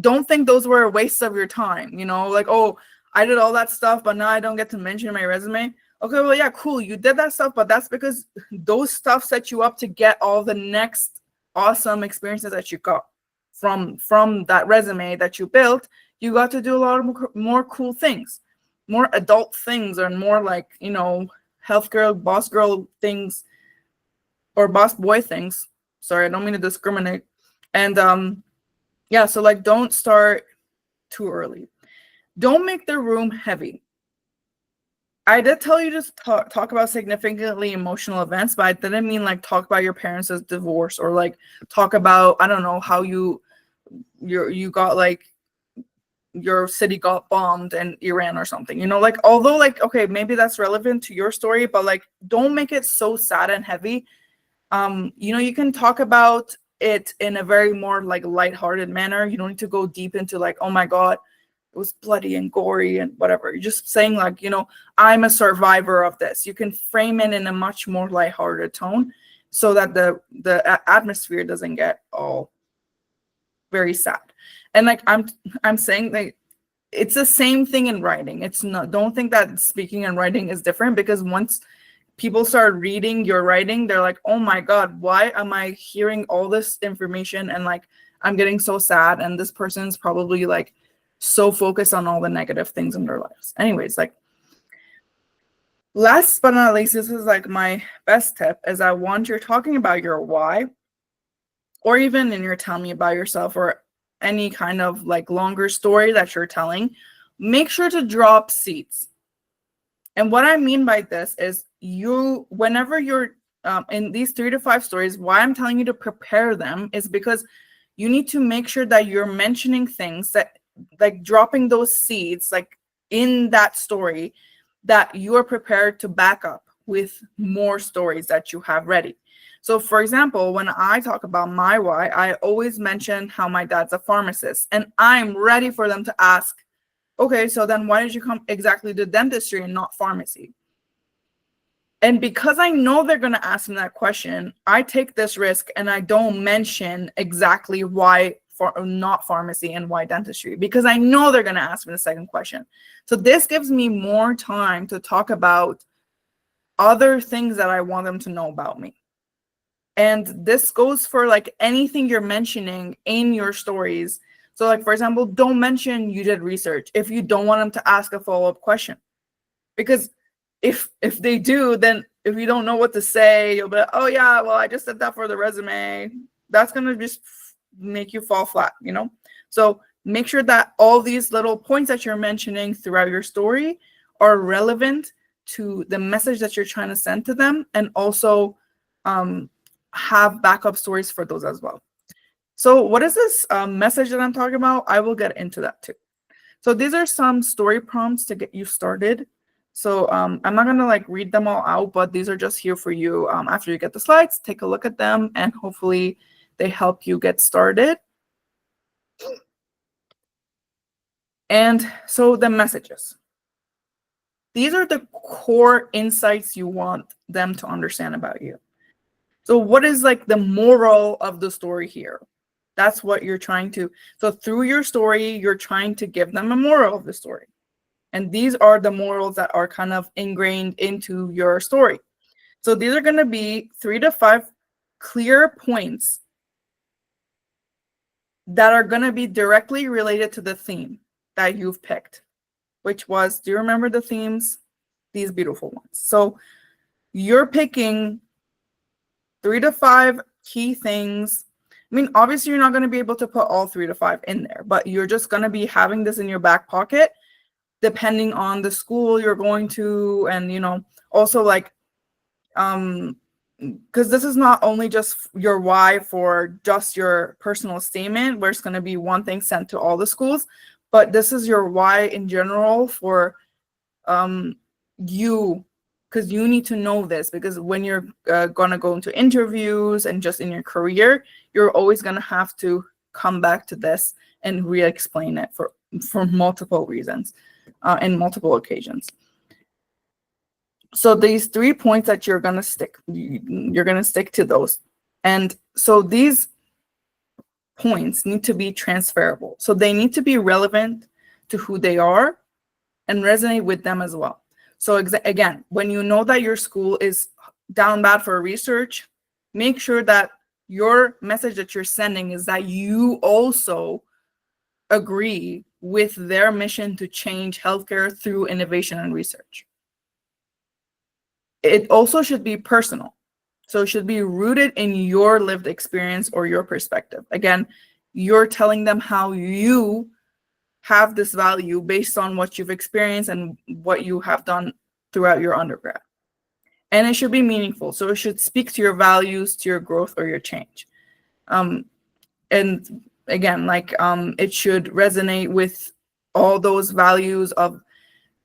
Don't think those were a waste of your time. Like, oh, I did all that stuff, but now I don't get to mention my resume. Okay, well, yeah, cool. You did that stuff, but that's because those stuff set you up to get all the next awesome experiences that you got from that resume that you built. You got to do a lot of more cool things, more adult things, and more like, health girl, boss girl things, or boss boy things. Sorry, I don't mean to discriminate. And yeah, so like, don't start too early. Don't make the room heavy. I did tell you to talk about significantly emotional events, but I didn't mean like talk about your parents' divorce or like talk about, I don't know, how you got like your city got bombed in Iran or something, like, although, like, okay, maybe that's relevant to your story, but like, don't make it so sad and heavy. You can talk about it in a very more like lighthearted manner. You don't need to go deep into like, oh my God, it was bloody and gory and whatever. You're just saying like, I'm a survivor of this. You can frame it in a much more lighthearted tone so that the atmosphere doesn't get all very sad. And like I'm saying, like, it's the same thing in writing. It's not, don't think that speaking and writing is different, because once people start reading your writing, they're like, oh my God, why am I hearing all this information and like I'm getting so sad, and this person's probably like so focused on all the negative things in their lives. Anyways, like, last but not least, this is like my best tip, is that once you're talking about your why, or even in your tell me about yourself, or any kind of like longer story that you're telling, make sure to drop seeds. And what I mean by this is, whenever you're in these 3 to 5 stories, why I'm telling you to prepare them is because you need to make sure that you're mentioning things that, like, dropping those seeds, like in that story, that you are prepared to back up with more stories that you have ready. So for example, when I talk about my why, I always mention how my dad's a pharmacist, and I'm ready for them to ask, okay, so then why did you come exactly to dentistry and not pharmacy? And because I know they're going to ask me that question, I take this risk and I don't mention exactly why not pharmacy and why dentistry, because I know they're going to ask me the second question. So this gives me more time to talk about other things that I want them to know about me. And this goes for like anything you're mentioning in your stories. So like, for example, don't mention you did research if you don't want them to ask a follow-up question. Because if they do, then if you don't know what to say, you'll be like, oh yeah, well, I just said that for the resume. That's going to just make you fall flat, So make sure that all these little points that you're mentioning throughout your story are relevant to the message that you're trying to send to them, and also have backup stories for those as well. So what is this message that I'm talking about? I will get into that too. So these are some story prompts to get you started. So I'm not going to like read them all out, but these are just here for you. After you get the slides, take a look at them, and hopefully they help you get started. And so the messages. These are the core insights you want them to understand about you. So what is like the moral of the story here? That's what you're trying to. So through your story, you're trying to give them a moral of the story. And these are the morals that are kind of ingrained into your story. So these are going to be 3 to 5 clear points that are going to be directly related to the theme that you've picked, which was, do you remember the themes? These beautiful ones. So you're picking 3 to 5 key things. I mean, obviously you're not going to be able to put all 3 to 5 in there, but you're just going to be having this in your back pocket, depending on the school you're going to. And, also like, because this is not only just your why for just your personal statement, where it's going to be one thing sent to all the schools, but this is your why in general for you, because you need to know this, because when you're going to go into interviews and just in your career, you're always going to have to come back to this and re-explain it for multiple reasons and multiple occasions. So these 3 points that you're going to stick to those. And so these points need to be transferable. So they need to be relevant to who they are and resonate with them as well. So again, when you know that your school is down bad for research, make sure that your message that you're sending is that you also agree with their mission to change healthcare through innovation and research. It also should be personal. So it should be rooted in your lived experience or your perspective. Again, you're telling them how you have this value based on what you've experienced and what you have done throughout your undergrad. And it should be meaningful. So it should speak to your values, to your growth, or your change. And again, like it should resonate with all those values of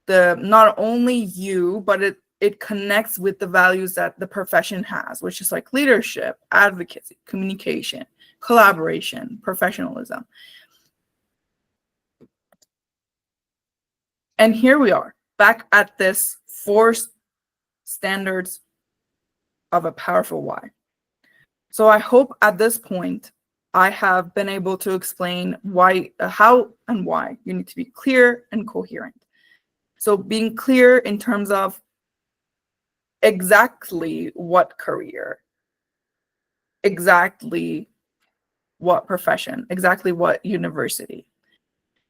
the not only you, but it connects with the values that the profession has, which is like leadership, advocacy, communication, collaboration, professionalism. And here we are, back at this 4 standards of a powerful why. So I hope at this point I have been able to explain why, how and why you need to be clear and coherent. So being clear in terms of exactly what career, exactly what profession, exactly what university,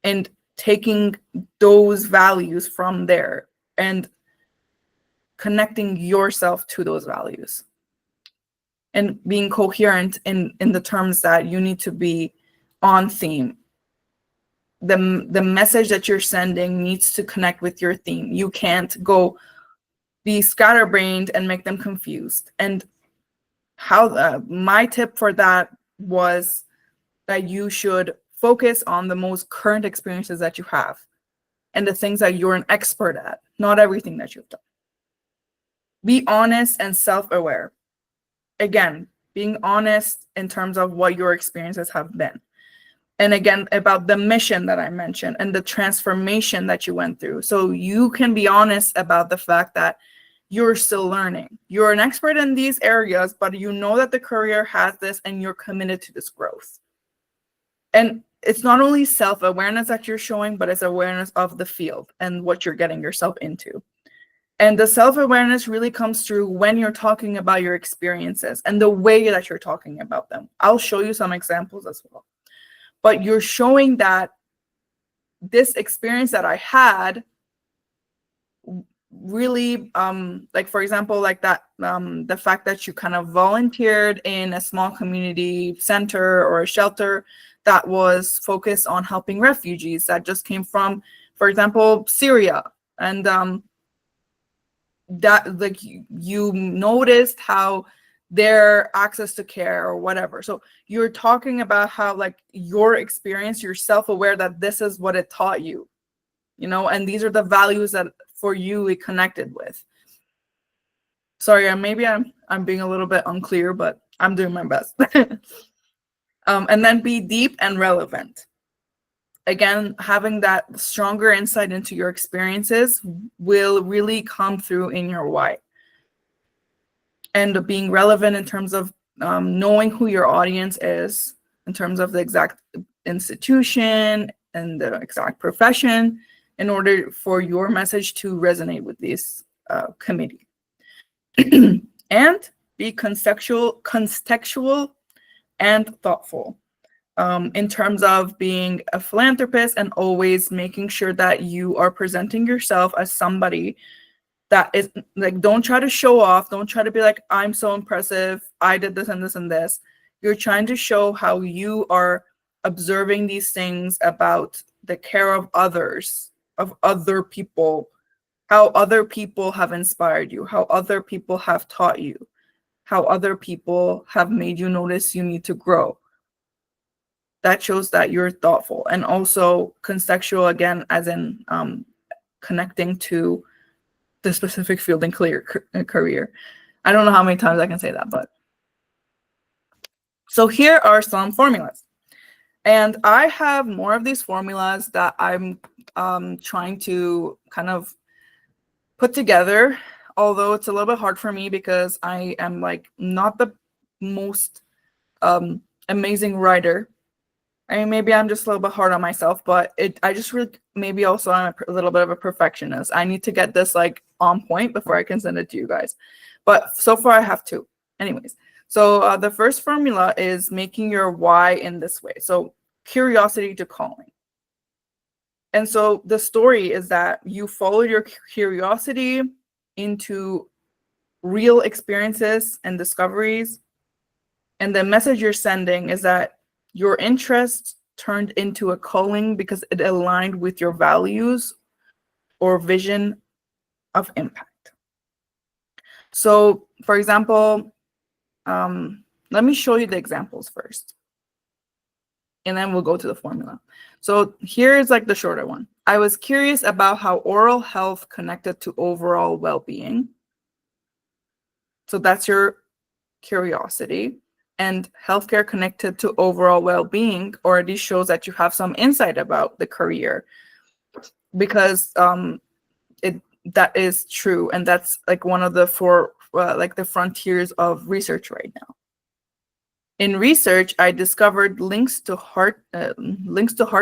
and taking those values from there and connecting yourself to those values and being coherent in the terms that you need to be on theme. The message that you're sending needs to connect with your theme. You can't go be scatterbrained and make them confused. And how my tip for that was that you should focus on the most current experiences that you have and the things that you're an expert at, not everything that you've done. Be honest and self-aware. Again, being honest in terms of what your experiences have been. And again, about the mission that I mentioned and the transformation that you went through. So you can be honest about the fact that you're still learning. You're an expert in these areas, but you know that the career has this and you're committed to this growth. And it's not only self-awareness that you're showing, but it's awareness of the field and what you're getting yourself into. And the self-awareness really comes through when you're talking about your experiences and the way that you're talking about them. I'll show you some examples as well. But you're showing that this experience that I had really, like, for example, like that, the fact that you kind of volunteered in a small community center or a shelter that was focused on helping refugees that just came from, for example, Syria. And that, like, you noticed how their access to care or whatever. So you're talking about how, like, your experience, you're self-aware that this is what it taught you, you know, and these are the values that for you it connected with. Sorry, maybe I'm being a little bit unclear, but I'm doing my best. And then be deep and relevant. Again, having that stronger insight into your experiences will really come through in your why. And being relevant in terms of knowing who your audience is, in terms of the exact institution and the exact profession, in order for your message to resonate with this committee. And be contextual and thoughtful in terms of being a philanthropist and always making sure that you are presenting yourself as somebody that is, like, don't try to show off. Don't try to be like, I'm so impressive, I did this and this and this. You're trying to show how you are observing these things about the care of others, of other people, how other people have inspired you, how other people have taught you, how other people have made you notice you need to grow. That shows that you're thoughtful. And also contextual, again, as in connecting to the specific field and career. I don't know how many times I can say that, but. So here are some formulas. And I have more of these formulas that I'm trying to kind of put together, although it's a little bit hard for me because I am, like, not the most amazing writer. I mean, maybe I'm just a little bit hard on myself, but I just really, maybe also I'm a little bit of a perfectionist. I need to get this, like, on point before I can send it to you guys. But so far I have 2. Anyways, so the first formula is making your why in this way. So curiosity to calling. And so the story is that you follow your curiosity into real experiences and discoveries. And the message you're sending is that your interest turned into a calling because it aligned with your values or vision of impact. So, for example, let me show you the examples first. and then we'll go to the formula. So here's like the shorter one. I was curious about how oral health connected to overall well-being. So that's your curiosity. And healthcare connected to overall well-being already shows that you have some insight about the career, because that is true, and that's like one of the four like the frontiers of research right now. In research, I discovered links to heart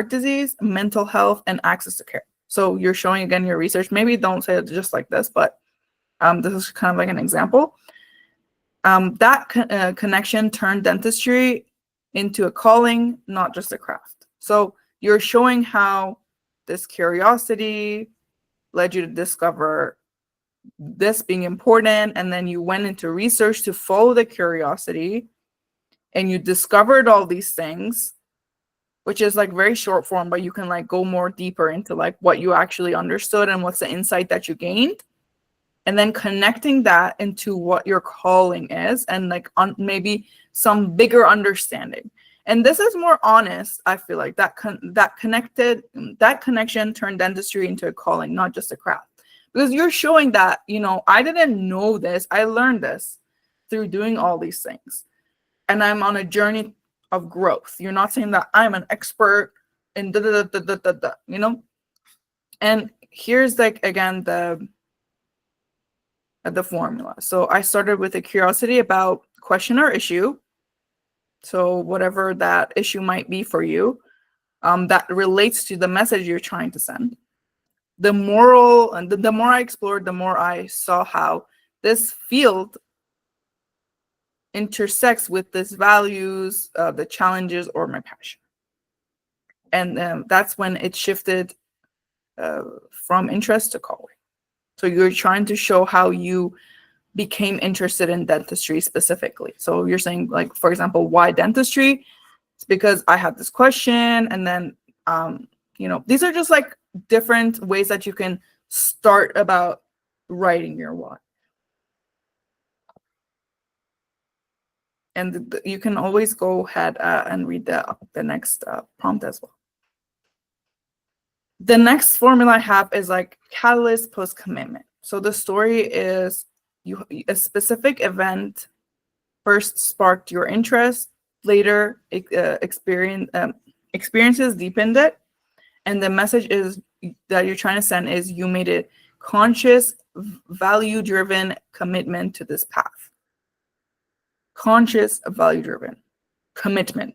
disease, mental health, and access to care. So you're showing again your research. Maybe don't say it just like this, but this is kind of like an example. That connection turned dentistry into a calling, not just a craft. So you're showing how this curiosity led you to discover this being important, and then you went into research to follow the curiosity, and you discovered all these things, which is like very short form, but you can like go more deeper into like what you actually understood and what's the insight that you gained, and then connecting that into what your calling is, and like maybe some bigger understanding. And this is more honest. I feel like that connection turned dentistry into a calling, not just a craft, because you're showing that, you know, I didn't know this. I learned this through doing all these things, and I'm on a journey of growth. You're not saying that I'm an expert in you know. And here's like again the formula. So I started with a curiosity about question or issue. So whatever that issue might be for you, that relates to the message you're trying to send. The moral, and the more I explored, the more I saw how this field intersects with these values, the challenges, or my passion. And that's when it shifted from interest to calling. So you're trying to show how you became interested in dentistry specifically. So you're saying, like, for example, why dentistry? It's because I had this question, and then, you know, these are just like different ways that you can start about writing your why. And you can always go ahead and read the next prompt as well. The next formula I have is like catalyst post commitment. So the story is a specific event first sparked your interest, later experiences deepened it, and the message is that you're trying to send is you made a conscious, value-driven commitment to this path. Conscious, value-driven commitment.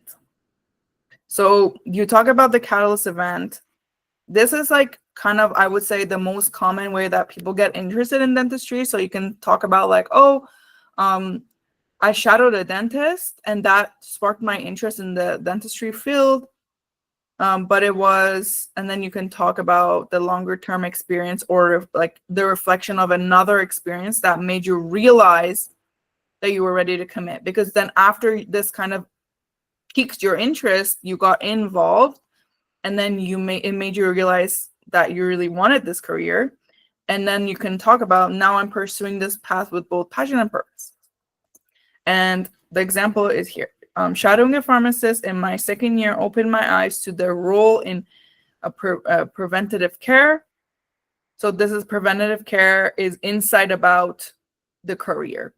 So you talk about the catalyst event. This is like kind of, I would say, the most common way that people get interested in dentistry. So you can talk about like, oh, I shadowed a dentist and that sparked my interest in the dentistry field. But it was, and then you can talk about the longer term experience, or like the reflection of another experience that made you realize that you were ready to commit. Because then after this kind of piqued your interest, you got involved, and then it made you realize that you really wanted this career. And then you can talk about, now I'm pursuing this path with both passion and purpose. And the example is here. Shadowing a pharmacist in my second year opened my eyes to the role in preventative care. So this is preventative care is insight about the career.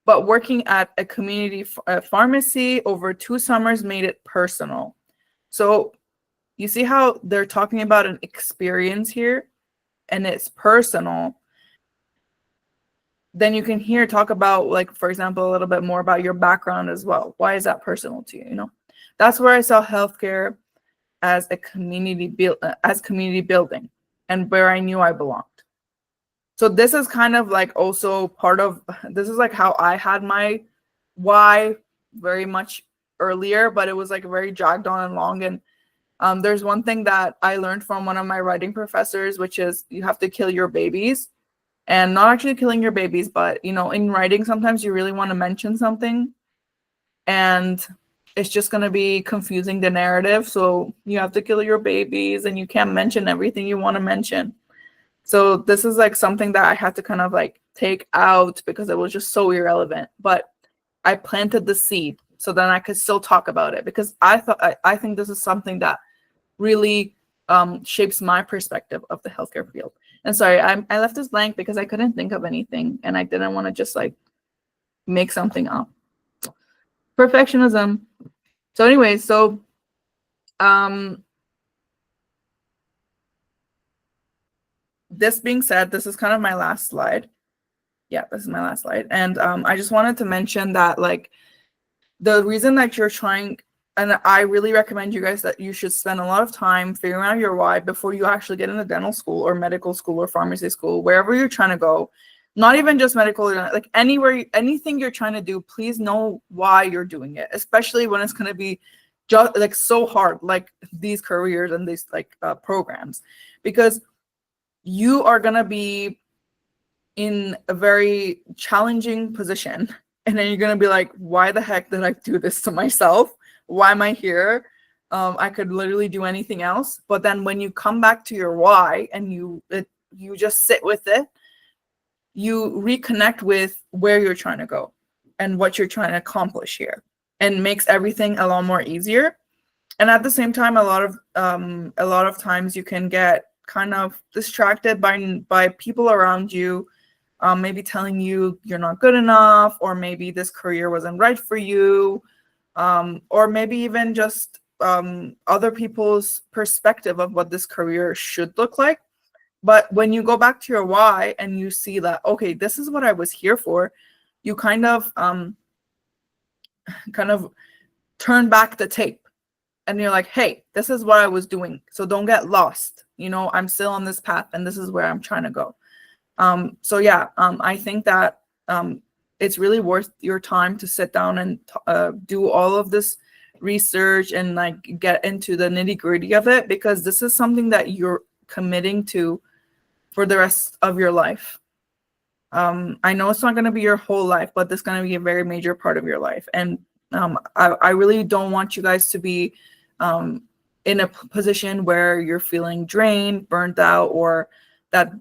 But working at a community pharmacy over 2 summers made it personal. So you see how they're talking about an experience here, and it's personal. Then you can talk about, like, for example, a little bit more about your background as well. Why is that personal to you? You know, that's where I saw healthcare as a community building, and where I knew I belonged. So this is kind of like also part of, this is like how I had my why very much earlier, but it was like very dragged on and long. And there's one thing that I learned from one of my writing professors, which is you have to kill your babies. And not actually killing your babies, but, you know, in writing, sometimes you really want to mention something and it's just going to be confusing the narrative. So you have to kill your babies and you can't mention everything you want to mention. So this is like something that I had to kind of like take out because it was just so irrelevant. But I planted the seed so then I could still talk about it, because I think this is something that really shapes my perspective of the healthcare field. And sorry, I left this blank because I couldn't think of anything, and I didn't want to just like make something up. Perfectionism. So anyway, so this being said, this is kind of my last slide. Yeah, this is my last slide. And I just wanted to mention that, like, the reason that you're trying, and I really recommend you guys that you should spend a lot of time figuring out your why before you actually get into dental school or medical school or pharmacy school, wherever you're trying to go. Not even just medical, like anywhere, anything you're trying to do, please know why you're doing it, especially when it's going to be just like so hard, like these careers and these like programs, because you are going to be in a very challenging position. And then you're going to be like, why the heck did I do this to myself? Why am I here? I could literally do anything else. But then when you come back to your why and you just sit with it, you reconnect with where you're trying to go and what you're trying to accomplish here, and makes everything a lot more easier. And at the same time, a lot of times you can get kind of distracted by people around you, maybe telling you you're not good enough, or maybe this career wasn't right for you, or maybe even just other people's perspective of what this career should look like. But when you go back to your why and you see that, okay, this is what I was here for, you kind of turn back the tape, and you're like, hey, this is what I was doing, so don't get lost. I'm still on this path, and this is where I'm trying to go. So yeah, I think that it's really worth your time to sit down and do all of this research and like get into the nitty-gritty of it, because this is something that you're committing to for the rest of your life. I know it's not going to be your whole life, but this is going to be a very major part of your life. And I really don't want you guys to be in a position where you're feeling drained, burnt out, or that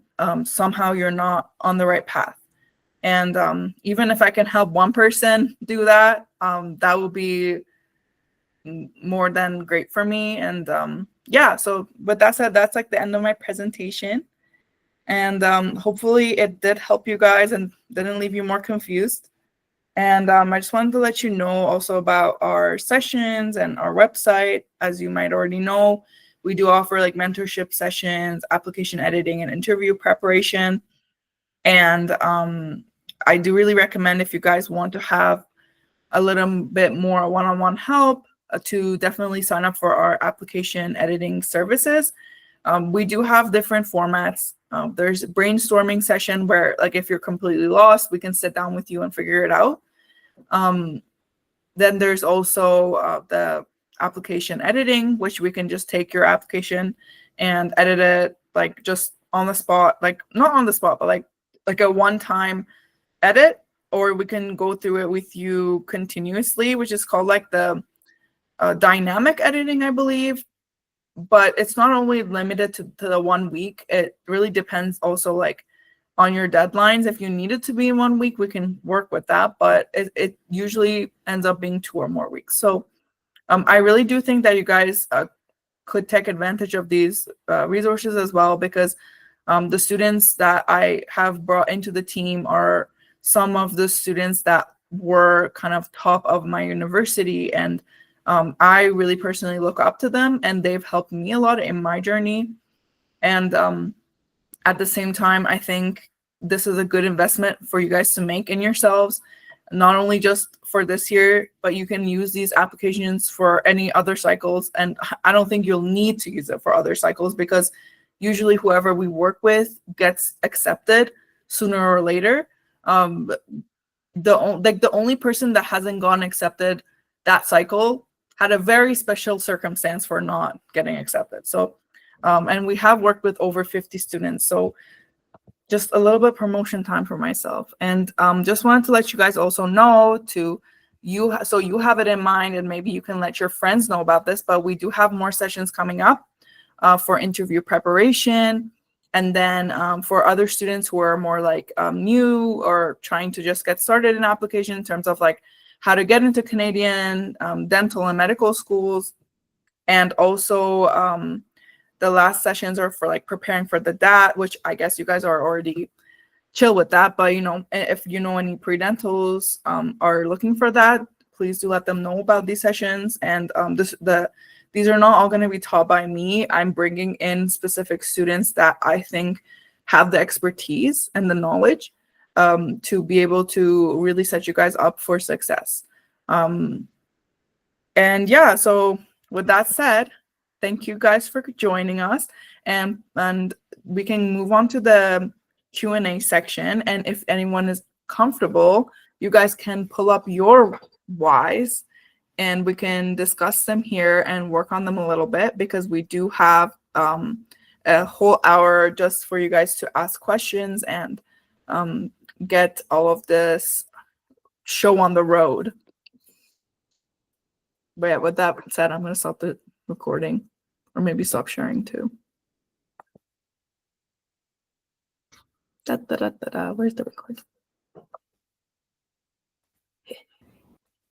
somehow you're not on the right path. And even if I can help one person do that, that will be more than great for me. And yeah, so with that said, that's like the end of my presentation. And hopefully it did help you guys and didn't leave you more confused. And I just wanted to let you know also about our sessions and our website. As you might already know, we do offer like mentorship sessions, application editing, and interview preparation. And I do really recommend, if you guys want to have a little bit more one-on-one help, to definitely sign up for our application editing services. We do have different formats. There's a brainstorming session where, like, if you're completely lost, we can sit down with you and figure it out. Then there's also the application editing, which we can just take your application and edit it like just on the spot, like not on the spot, but like a one-time edit, or we can go through it with you continuously, which is called like the dynamic editing, I believe. But it's not only limited to the 1 week. It really depends also like on your deadlines. If you need it to be in 1 week, we can work with that, but it usually ends up being 2 or more weeks. So I really do think that you guys could take advantage of these resources as well, because the students that I have brought into the team are some of the students that were kind of top of my university, and I really personally look up to them, and they've helped me a lot in my journey. And at the same time, I think this is a good investment for you guys to make in yourselves, not only just for this year, but you can use these applications for any other cycles. And I don't think you'll need to use it for other cycles, because usually whoever we work with gets accepted sooner or later. The only person that hasn't gotten accepted that cycle had a very special circumstance for not getting accepted. So, and we have worked with over 50 students. So just a little bit promotion time for myself. And just wanted to let you guys also know so you have it in mind, and maybe you can let your friends know about this, but we do have more sessions coming up for interview preparation. And then for other students who are more like new or trying to just get started in application in terms of like how to get into Canadian dental and medical schools. And also the last sessions are for like preparing for the DAT, which I guess you guys are already chill with that. But, you know, if you know any pre-dentals are looking for that, please do let them know about these sessions. And these are not all going to be taught by me. I'm bringing in specific students that I think have the expertise and the knowledge to be able to really set you guys up for success. And yeah, so with that said, thank you guys for joining us, and we can move on to the Q&A section. And if anyone is comfortable, you guys can pull up your whys and we can discuss them here and work on them a little bit, because we do have a whole hour just for you guys to ask questions and get all of this show on the road. But yeah, with that said, I'm going to stop the recording, or maybe stop sharing too. Where's the recording?